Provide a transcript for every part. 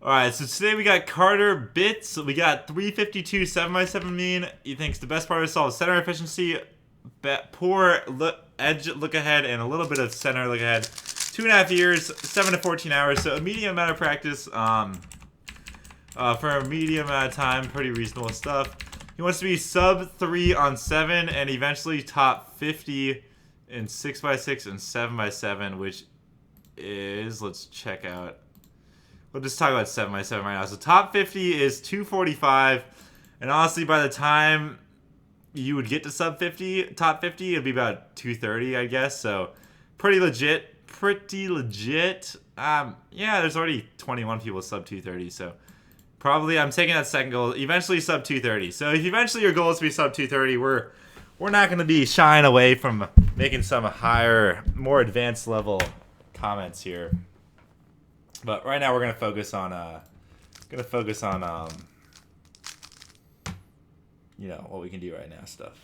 Alright, so today we got Carter Bits. We got 352 7x7 mean. He thinks the best part of solve is center efficiency, poor edge look ahead, and a little bit of center look ahead. 2.5 years, 7 to 14 hours, so a medium amount of practice. For a medium amount of time, pretty reasonable stuff. He wants to be sub 3 on 7 and eventually top 50 in 6x6 and 7x7, which is, let's check out. We'll just talk about 7x7 right now. So top 50 is 245. And honestly, by the time you would get to sub 50, top 50, it'd be about 230, I guess. So pretty legit. Pretty legit. Yeah, there's already 21 people sub 230. So probably I'm taking that second goal. Eventually sub 230. So if eventually your goal is to be sub 230, we're not going to be shying away from making some higher, more advanced level comments here. But right now we're gonna focus on you know, what we can do right now stuff.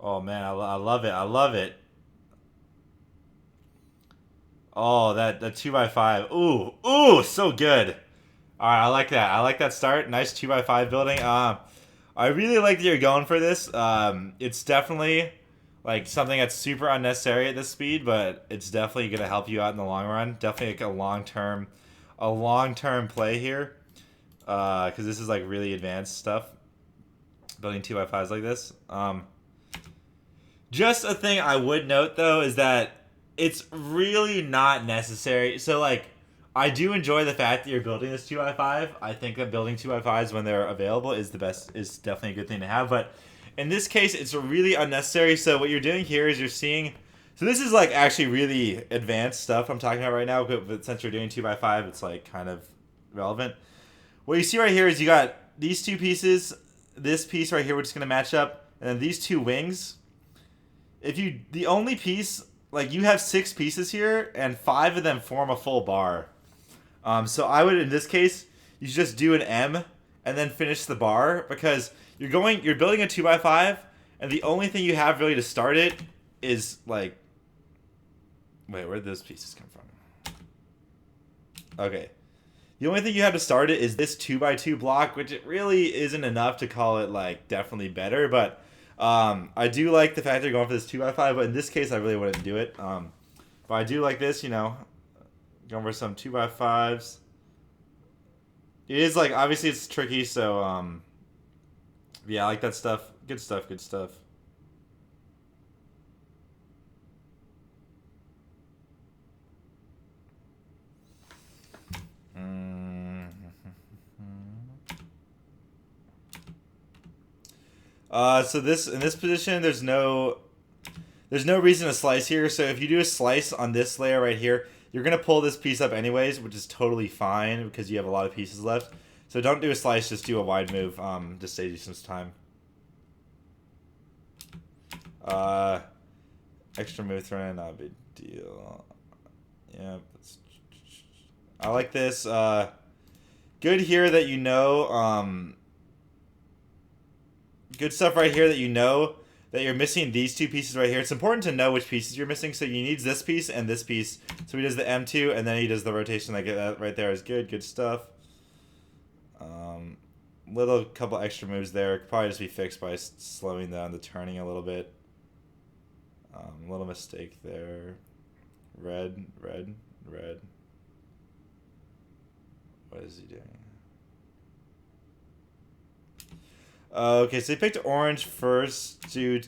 Oh man, I love it. I love it. Oh, that 2x5. Ooh, so good. All right, I like that. I like that start. Nice 2x5 building. I really like that you're going for this. It's definitely like something that's super unnecessary at this speed, but it's definitely gonna help you out in the long run. Definitely like a long term play here, because this is like really advanced stuff. Building 2x5s like this. Just a thing I would note though is that it's really not necessary. So like, I do enjoy the fact that you're building this 2x5. I think that building 2x5s when they're available is definitely a good thing to have, but in this case, it's really unnecessary. So what you're doing here is you're seeing... So this is like actually really advanced stuff I'm talking about right now, but since you're doing 2x5, it's like kind of relevant. What you see right here is you got these two pieces, this piece right here, which is going to match up, and then these two wings. The only piece, like you have 6 pieces here, and 5 of them form a full bar. So I would, in this case, you just do an M and then finish the bar, because you're building a 2x5, and the only thing you have really to start it is like, wait, where did those pieces come from? Okay, the only thing you have to start it is this 2x2 block, which it really isn't enough to call it like definitely better, but I do like the fact they're going for this 2x5, but in this case I really wouldn't do it. But I do like this, you know, going for some 2x5s. It is like, obviously it's tricky, so yeah, I like that stuff. Good stuff, good stuff. So in this position, there's no reason to slice here. So if you do a slice on this layer right here, you're gonna pull this piece up anyways, which is totally fine because you have a lot of pieces left. So don't do a slice, just do a wide move. Just save you some time. Extra move thrown, not a big deal. Yeah, I like this. Good here that you know. Good stuff right here that you know that you're missing these two pieces right here. It's important to know which pieces you're missing. So you need this piece and this piece. So he does the M2 and then he does the rotation. Like that right there is good. Good stuff. Little couple extra moves there. Could probably just be fixed by slowing down the turning a little bit. Little mistake there. Red. What is he doing? Okay, so he picked orange first. I'm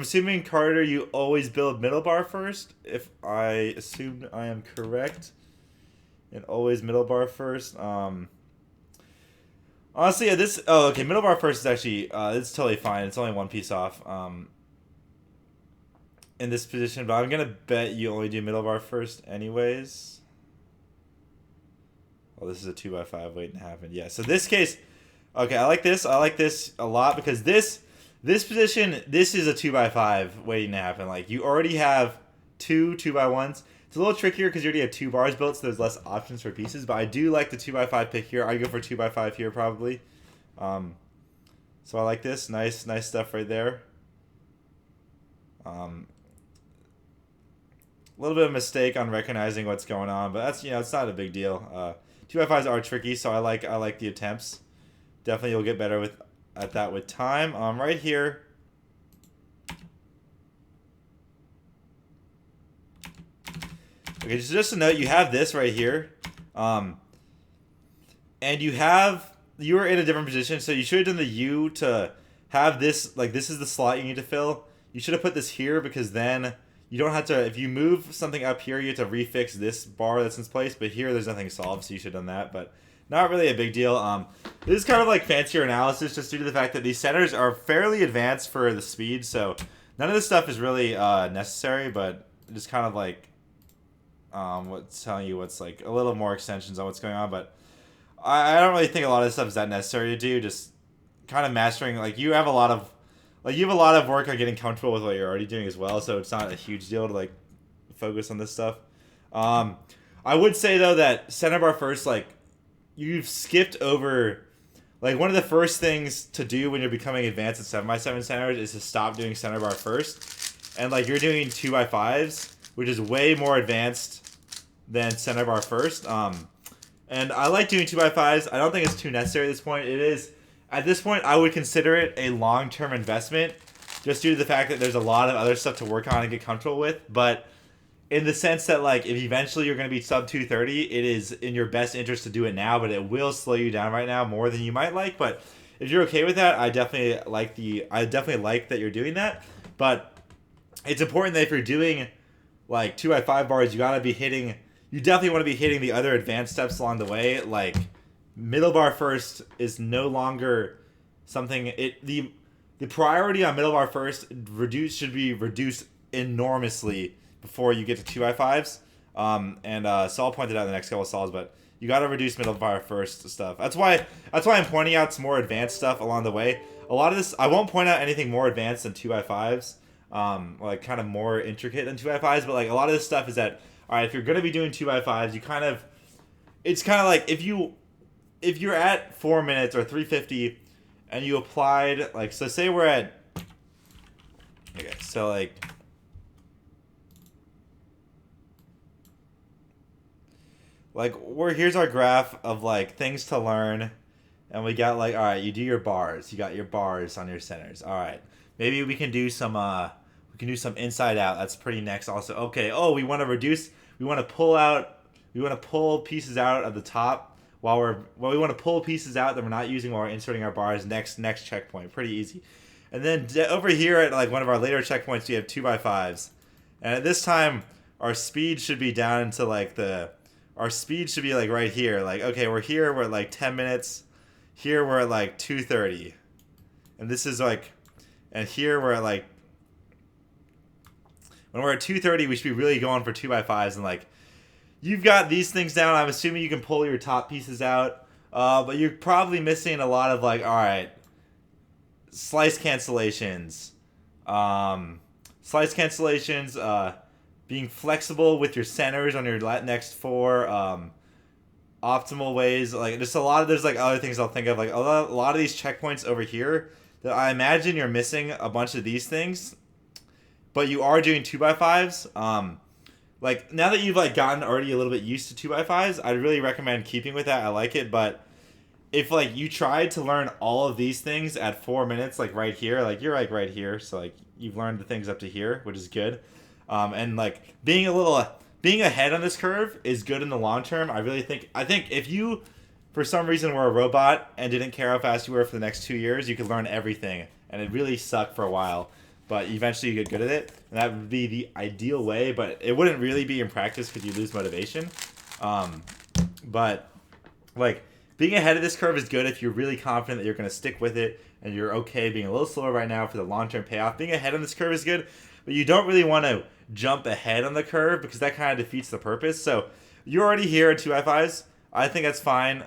assuming, Carter, you always build middle bar first? If I assume I am correct. And always middle bar first. Honestly, yeah, this... Oh, okay, middle bar first is actually... it's totally fine. It's only one piece off. In this position, but I'm going to bet you only do middle bar first anyways. Oh, this is a 2x5 waiting to happen. Yeah, so this case... Okay, I like this. I like this a lot because this position, this is a 2x5 waiting to happen. Like, you already have 2x1s. It's a little trickier because you already have 2 bars built, so there's less options for pieces. But I do like the 2x5 pick here. I go for 2x5 here probably. So I like this. Nice stuff right there. A little bit of mistake on recognizing what's going on, but that's it's not a big deal. 2x5s are tricky, so I like the attempts. Definitely you'll get better at that with time. Right here. Okay, just a note, you have this right here. And you were in a different position, so you should have done the U to have this, like this is the slot you need to fill. You should have put this here because then you don't have to, if you move something up here, you have to refix this bar that's in place, but here there's nothing solved, so you should have done that, but not really a big deal. This is kind of like fancier analysis just due to the fact that these centers are fairly advanced for the speed, so none of this stuff is really necessary, but just kind of like what's telling you what's like a little more extensions on what's going on, but I don't really think a lot of this stuff is that necessary to do. Just kind of mastering, like you have a lot of work on getting comfortable with what you're already doing as well, so it's not a huge deal to like focus on this stuff. I would say though that center bar first, like you've skipped over, like one of the first things to do when you're becoming advanced at 7x7 centers is to stop doing center bar first, and like you're doing 2x5s, which is way more advanced than center bar first. And I like doing 2x5s. I don't think it's too necessary at this point. It is, at this point, I would consider it a long-term investment just due to the fact that there's a lot of other stuff to work on and get comfortable with. But in the sense that, like, if eventually you're going to be sub 230, it is in your best interest to do it now, but it will slow you down right now more than you might like. But if you're okay with that, I definitely like that you're doing that. But it's important that if you're doing, like, 2x5 bars, you definitely want to be hitting the other advanced steps along the way. Like middle bar first is no longer something. The priority on middle bar first should be reduced enormously before you get to 2x5s. Saul pointed out in the next couple of Sauls, but you got to reduce middle bar first stuff. That's why I'm pointing out some more advanced stuff along the way. A lot of this, I won't point out anything more advanced than 2x5s, like kind of more intricate than 2x5s, but like a lot of this stuff is that, all right, if you're going to be doing 2x5s, it's kind of like if you're at 4 minutes or 350 and you applied, like, so say we're at, okay, so here's our graph of like things to learn, and we got like, all right, you do your bars, you got your bars on your centers, all right, maybe we can do some inside out. That's pretty next also. Okay, we want to pull pieces out of the top we want to pull pieces out that we're not using while we're inserting our bars. Next checkpoint, pretty easy. And then over here at like one of our later checkpoints, we have 2x5s, and at this time our speed should be down to our speed should be like right here. Like, okay, we're at like 10 minutes. Here we're at like 2:30, and this is like, and here we're at like, when we're at 2:30, we should be really going for 2x5s, and like, you've got these things down. I'm assuming you can pull your top pieces out, but you're probably missing a lot of like, all right, slice cancellations, being flexible with your centers on your next four, optimal ways, like just there's like other things I'll think of, like a lot of these checkpoints over here that I imagine you're missing a bunch of these things, but you are doing 2x5s. Like now that you've like gotten already a little bit used to 2x5s, I'd really recommend keeping with that. I like it, but if like you tried to learn all of these things at 4 minutes, like right here, like you're like right here, so like you've learned the things up to here, which is good. And like being ahead on this curve is good in the long term. I think if you, for some reason, were a robot and didn't care how fast you were for the next 2 years, you could learn everything, and it really sucked for a while. But eventually you get good at it, and that would be the ideal way. But it wouldn't really be in practice because you lose motivation. But like being ahead of this curve is good if you're really confident that you're going to stick with it, and you're okay being a little slower right now for the long-term payoff. Being ahead on this curve is good, but you don't really want to jump ahead on the curve because that kind of defeats the purpose. So you're already here at 2x5s. I think that's fine.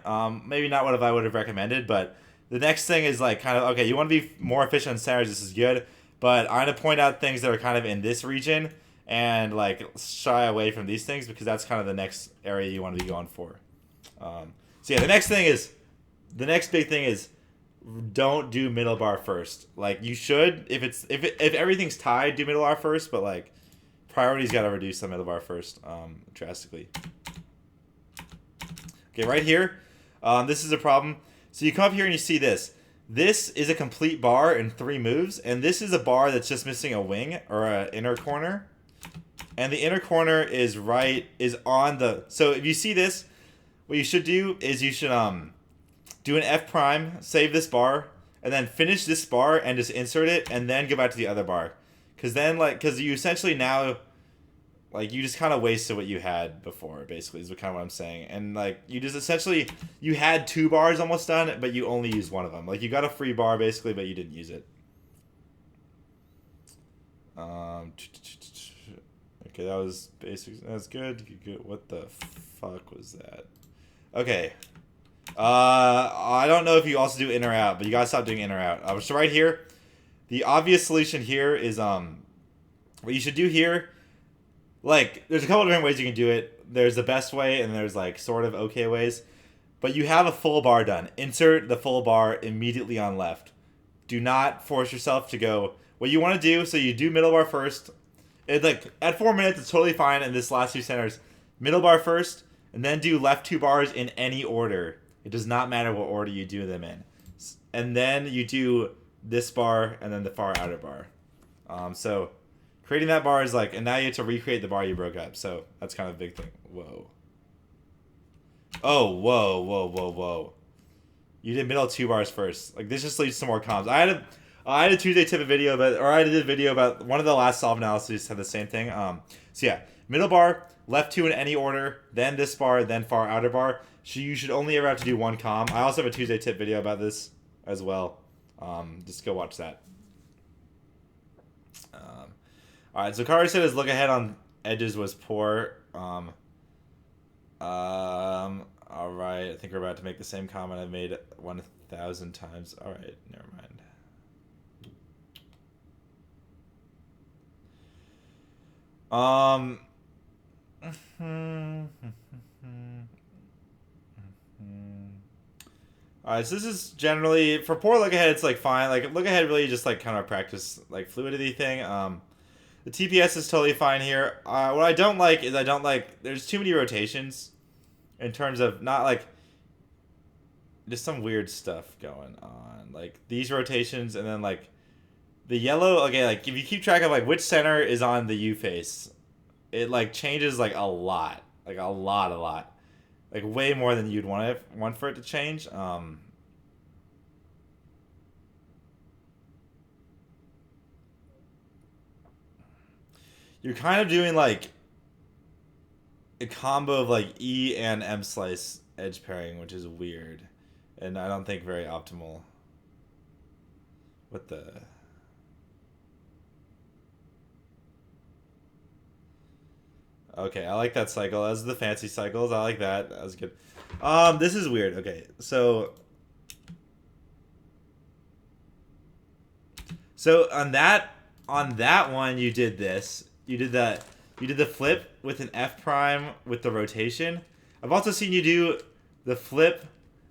Maybe not what I would have recommended, but the next thing is like kind of, okay, you want to be more efficient on centers. This is good. But I'm going to point out things that are kind of in this region and like shy away from these things because that's kind of the next area you want to be going for. So yeah, the next big thing is don't do middle bar first. Like you should, if everything's tied, do middle bar first. But like priority's got to reduce the middle bar first, drastically. Okay, right here, this is a problem. So you come up here and you see this. This is a complete bar in 3 moves, and this is a bar that's just missing a wing or an inner corner. And the inner corner is on the... So if you see this, what you should do is you should do an F prime, save this bar, and then finish this bar and just insert it, and then go back to the other bar. Because you essentially now... Like, you just kind of wasted what you had before, basically, is kind of what I'm saying. And, like, you just essentially... You had 2 bars almost done, but you only used 1 of them. Like, you got a free bar, basically, but you didn't use it. Okay, that was basic. That's good. What the fuck was that? Okay. I don't know if you also do in or out, but you gotta stop doing in or out. So right here, the obvious solution here is... What you should do here... Like, there's a couple different ways you can do it. There's the best way, and there's, like, sort of okay ways. But you have a full bar done. Insert the full bar immediately on left. Do not force yourself to go... What you want to do, so you do middle bar first. At 4 minutes, it's totally fine in this last 2 centers. Middle bar first, and then do left 2 bars in any order. It does not matter what order you do them in. And then you do this bar, and then the far outer bar. So... Creating that bar is like, and now you have to recreate the bar you broke up. So that's kind of a big thing. Whoa. Oh, whoa. You did middle 2 bars first. Like, this just leads to more comms. I had a Tuesday tip video I did a video about one of the last solve analyses had the same thing. So yeah, middle bar, left 2 in any order, then this bar, then far outer bar. So you should only ever have to do 1 comm. I also have a Tuesday tip video about this as well. Just go watch that. Alright, so Carter said his look ahead on edges was poor. Alright, I think we're about to make the same comment I've made 1,000 times. Alright, never mind. Alright, so this is generally, for poor look ahead, it's like fine. Like, look ahead really just like kind of practice like fluidity thing. The TPS is totally fine here. What I don't like is there's too many rotations in terms of not like there's some weird stuff going on. Like these rotations and then like the yellow, okay, like if you keep track of like which center is on the U face, it like changes like a lot. Like a lot. Like way more than you'd want for it to change. You're kind of doing like a combo of like E and M slice edge pairing, which is weird, and I don't think very optimal. What the? Okay, I like that cycle. Those are the fancy cycles. I like that. That was good. This is weird. Okay, so on that one you did this. You did the flip with an F prime with the rotation. I've also seen you do the flip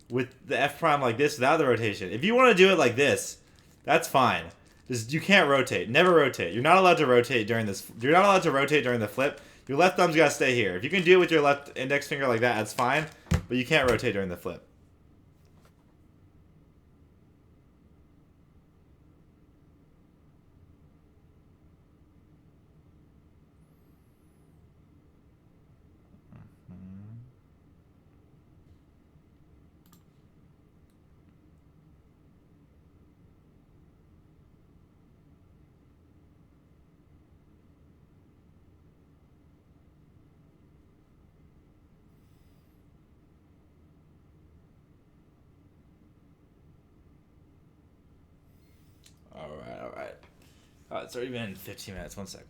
with the F prime like this without the rotation. If you want to do it like this, that's fine. Just you can't rotate. Never rotate. You're not allowed to rotate during this. You're not allowed to rotate during the flip. Your left thumb's gotta stay here. If you can do it with your left index finger like that, that's fine. But you can't rotate during the flip. Alright. It's already been 15 minutes. One sec.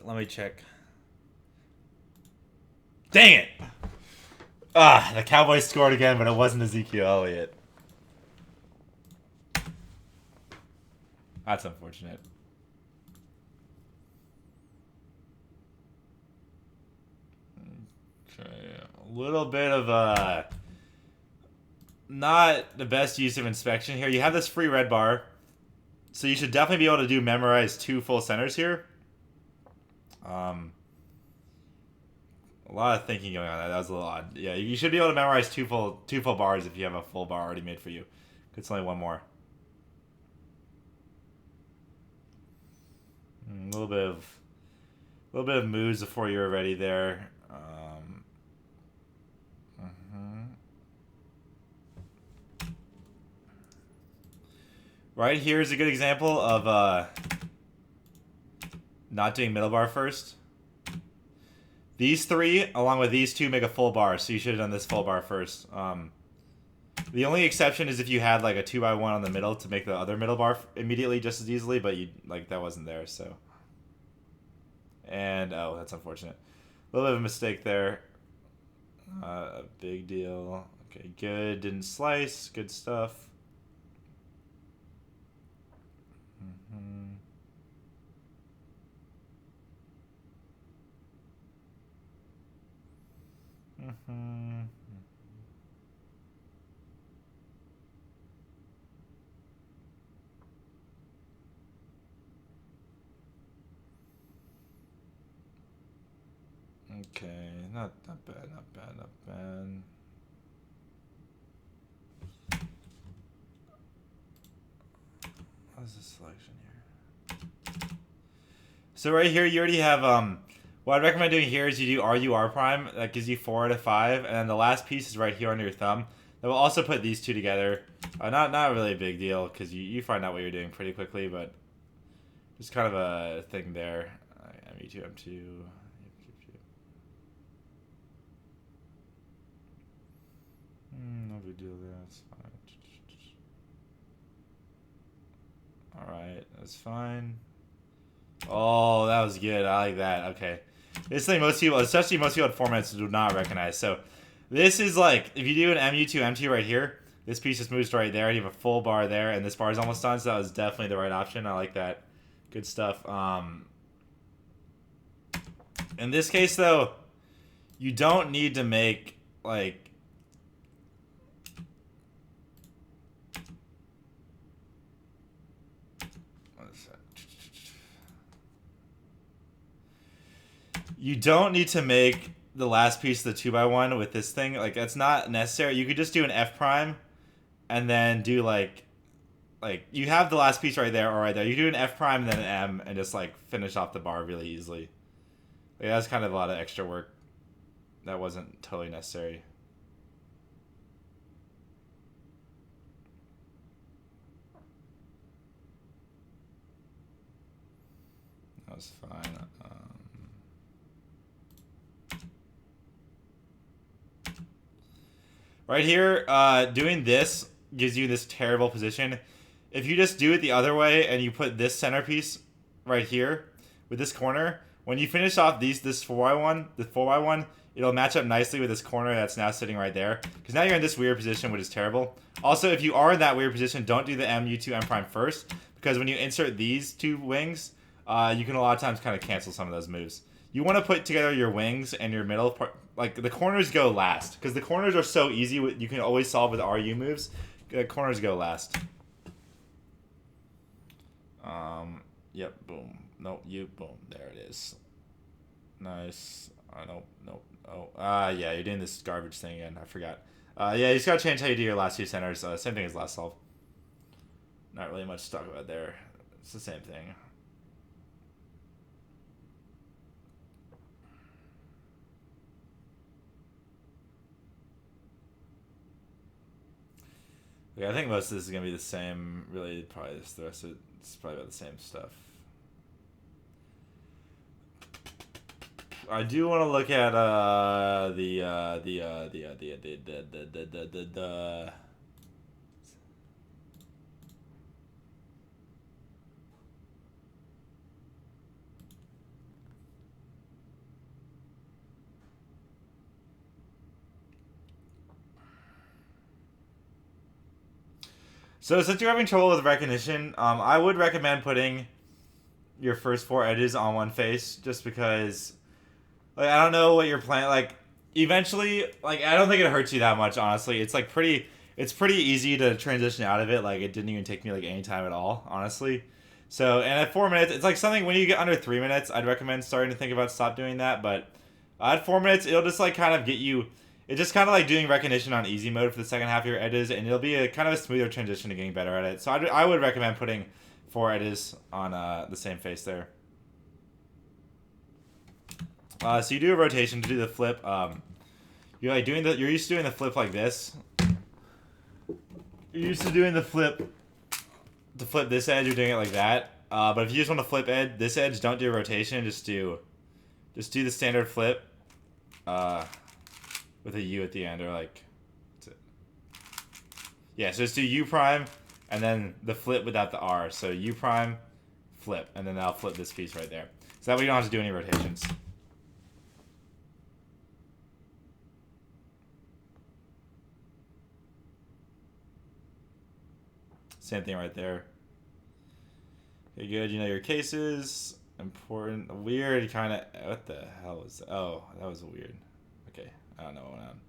Let me check. Dang it! The Cowboys scored again, but it wasn't Ezekiel Elliott. That's unfortunate. Okay, a little bit of not the best use of inspection here. You have this free red bar, so you should definitely be able to memorize 2 full centers here. A lot of thinking going on there. That was a little odd. Yeah, you should be able to memorize two full bars if you have a full bar already made for you. It's only one more. A little bit of moves before you were ready there. Right here is a good example of not doing middle bar first. These three, along with these two, make a full bar, so you should have done this full bar first. The only exception is if you had like a 2x1 on the middle to make the other middle bar immediately just as easily, but you like that wasn't there, so. And oh, that's unfortunate. A little bit of a mistake there. A big deal. Okay, good. Didn't slice. Good stuff. Okay, not bad, not bad, not bad. What's the selection here? So right here, you already have what I'd recommend doing here is you do RUR prime. That gives you 4 out of 5, and then the last piece is right here under your thumb. That will also put these two together. Not really a big deal because you find out what you're doing pretty quickly, but just kind of a thing there. ME2, M2. No big deal there. That's fine. All right, that's fine. Oh, that was good. I like that. Okay. This thing most people, especially most people at formats, do not recognize. So this is like, if you do an MU2 MT right here, this piece just moves right there, and you have a full bar there, and this bar is almost done, so that was definitely the right option. I like that. Good stuff. In this case, though, you don't need to make, like, you don't need to make the last piece of the 2x1 with this thing. Like, that's not necessary. You could just do an F prime and then do like you have the last piece right there or right there. You do an F prime and then an M and just like finish off the bar really easily. Like, that's kind of a lot of extra work that wasn't totally necessary. That was fine. Right here, doing this gives you this terrible position. If you just do it the other way and you put this centerpiece right here with this corner, when you finish off this 4x1, it'll match up nicely with this corner that's now sitting right there. Because now you're in this weird position, which is terrible. Also, if you are in that weird position, don't do the MU2 M prime first, because when you insert these two wings, you can a lot of times kind of cancel some of those moves. You want to put together your wings and your middle part. Like, the corners go last, because the corners are so easy. You can always solve with RU moves. The corners go last. Yep, boom. Nope, boom. There it is. Nice. Nope. Oh, yeah, you're doing this garbage thing again. I forgot. Yeah, you just gotta change how you do your last two centers. Same thing as last solve. Not really much to talk about there. It's the same thing. Yeah, I think most of this is gonna be the same. Really, probably the rest of it's probably about the same stuff. I do want to look at the So since you're having trouble with recognition, I would recommend putting your first 4 edges on one face, just because, like, I don't know what you're planning. Like, eventually, like, I don't think it hurts you that much, honestly. It's like it's pretty easy to transition out of it. Like, it didn't even take me like any time at all, honestly. So, and at 4 minutes, it's like something when you get under 3 minutes, I'd recommend starting to think about stop doing that. But at 4 minutes, it'll just like kind of get you. It's just kind of like doing recognition on easy mode for the second half of your edges, and it'll be a kind of a smoother transition to getting better at it. So I would recommend putting 4 edges on the same face there. So you do a rotation to do the flip. You're like doing the. You're used to doing the flip like this. You're used to doing the flip. To flip this edge, you're doing it like that. But if you just want to flip this edge, don't do a rotation. Just do the standard flip. With a U at the end, or like. Yeah, so just do U prime, and then the flip without the R. So U prime, flip, and then that'll flip this piece right there. So that way you don't have to do any rotations. Same thing right there. Okay, good. You know your cases. Important. Weird kind of. What the hell was that? Oh, that was weird. Okay, I don't know what went on.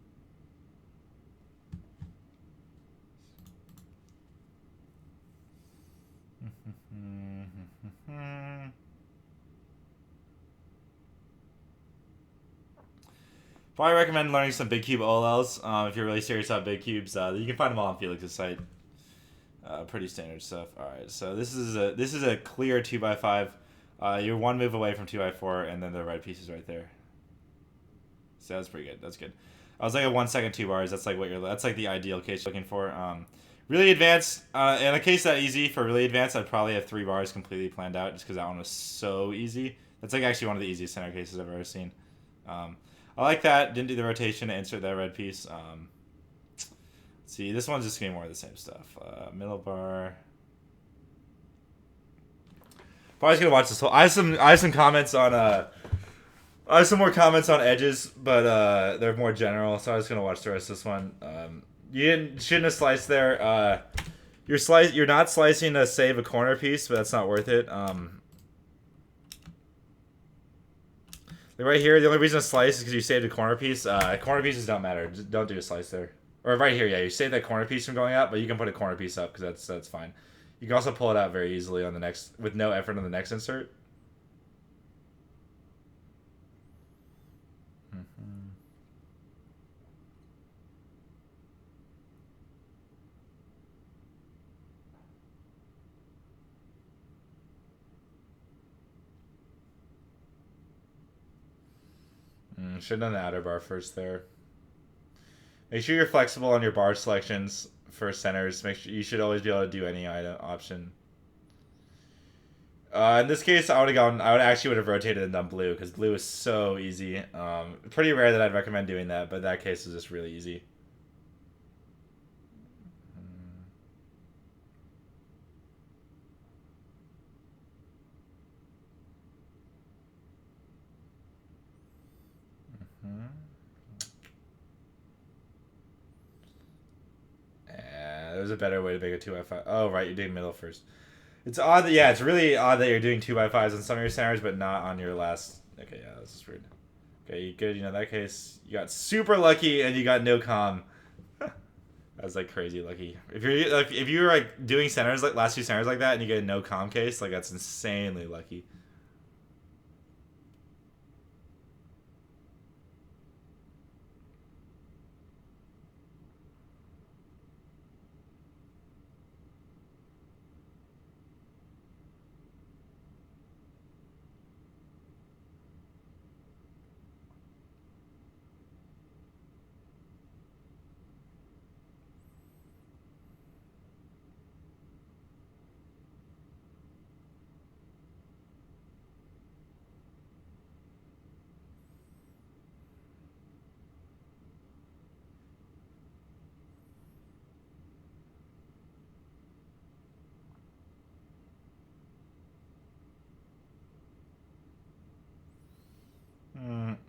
Probably recommend learning some big cube OLLs if you're really serious about big cubes. You can find them all on Felix's site. Pretty standard stuff. All right, so this is a clear 2x5. You're one move away from 2x4, and then the red piece is right there. So that's pretty good. That's good. I was like a 1 second 2 bars. That's like that's like the ideal case you're looking for. Really advanced. In a case that easy for really advanced, I'd probably have 3 bars completely planned out, just because that one was so easy. That's like actually one of the easiest center cases I've ever seen. I like that. Didn't do the rotation to insert that red piece. Let's see, this one's just gonna be more of the same stuff. Middle bar. Probably gonna watch this whole. I have some comments on I have some more comments on edges, but they're more general, so I was gonna watch the rest of this one. Shouldn't have sliced there. You're not slicing to save a corner piece, but that's not worth it. Like right here, the only reason to slice is because you saved a corner piece. Corner pieces don't matter. Just don't do a slice there. Or right here, yeah, you save that corner piece from going out, but you can put a corner piece up because that's fine. You can also pull it out very easily on the next with no effort on the next insert. Should have done the outer bar first there. Make sure you're flexible on your bar selections for centers. Make sure you should always be able to do any item option. In this case, I would have rotated and done blue because blue is so easy. Pretty rare that I'd recommend doing that, but that case is just really easy. There's a better way to make a 2x5. Oh, right, you're doing middle first. It's odd that, yeah, it's really odd that you're doing 2x5s on some of your centers, but not on your last. Okay, yeah, this is weird. Okay, good. You know, in that case, you got super lucky and you got no comm. That's like crazy lucky. If you're like doing centers like last 2 centers like that and you get a no comm case, like that's insanely lucky.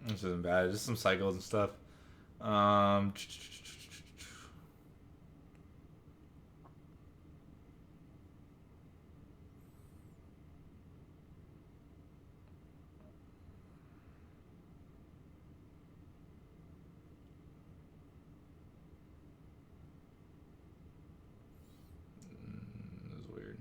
This isn't bad. Just some cycles and stuff. Um, This is weird.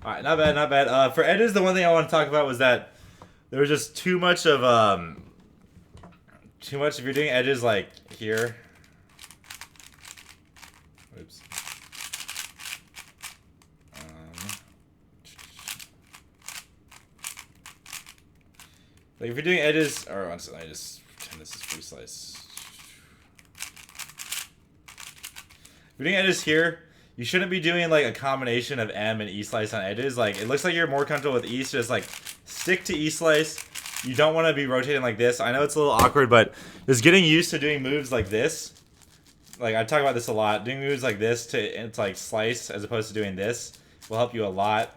All right, not bad, not bad. For edges, the one thing I want to talk about was that there was just too much of too much. If you're doing edges like here, oops. Like if you're doing edges, or I just pretend this is free slice. If you're doing edges here, you shouldn't be doing like a combination of M and E slice on edges. Like it looks like you're more comfortable with E, so just like stick to E slice. You don't want to be rotating like this. I know it's a little awkward, but just getting used to doing moves like this. Like I talk about this a lot. Doing moves like this to like slice as opposed to doing this will help you a lot.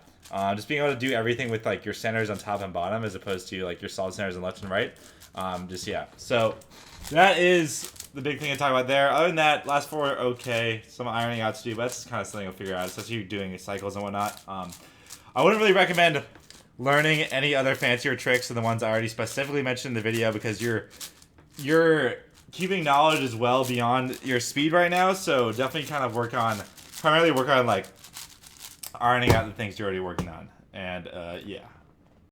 Just being able to do everything with like your centers on top and bottom as opposed to like your solid centers on left and right. Just yeah. So that is the big thing to talk about there. Other than that, last four are okay. Some ironing out to do, but that's just kind of something I'll figure out, especially doing cycles and whatnot. I wouldn't really recommend learning any other fancier tricks than the ones I already specifically mentioned in the video because you're keeping knowledge as well beyond your speed right now. So definitely kind of primarily work on like ironing out the things you're already working on. And yeah.